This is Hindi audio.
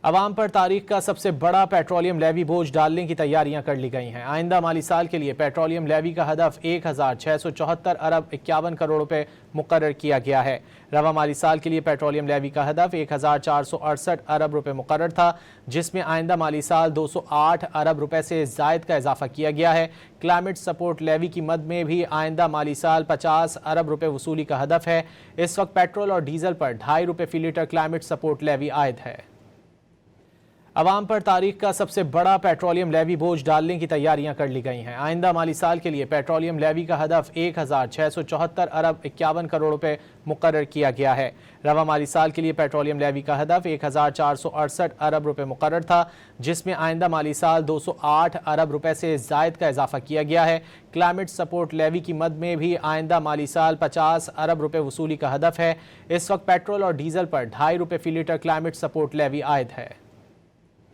अवाम पर तारीख का सबसे बड़ा पेट्रोलियम लेवी बोझ डालने की तैयारियां कर ली गई हैं। आइंदा माली साल के लिए पेट्रोलियम लेवी का हदफ 1674 अरब 51 करोड़ रुपए मुकर्रर किया गया है। रवा माली साल के लिए पेट्रोलियम लेवी का हदफ 1468 अरब रुपए मुकर्रर था, जिसमें आइंदा माली साल 208 अरब रुपए से जायद का इजाफा किया गया है। क्लाइमेट सपोर्ट लेवी की मद में भी आइंदा माली साल 50 अरब रुपए वसूली का हदफ है। इस वक्त पेट्रोल और डीजल पर 2.5 रुपए फी लीटर क्लाइमेट सपोर्ट लेवी आयद है। अवाम पर तारीख का सबसे बड़ा पेट्रोलियम लेवी बोझ डालने की तैयारियां कर ली गई हैं। आइंदा माली साल के लिए पेट्रोलियम लेवी का हदफ 1674 अरब 51 करोड़ रुपए मुकर्रर किया गया है। रवा माली साल के लिए पेट्रोलियम लेवी का हदफ 1468 अरब रुपए मुकर्रर था, जिसमें आइंदा माली साल 208 अरब रुपए से जायद का इजाफा किया गया है। क्लाइमेट सपोर्ट लेवी की मद में भी आइंदा माली साल 50 अरब रुपए वसूली का हदफ है। इस वक्त पेट्रोल और डीजल पर 2.5 रुपए फी लीटर क्लाइमेट सपोर्ट लेवी आयद है।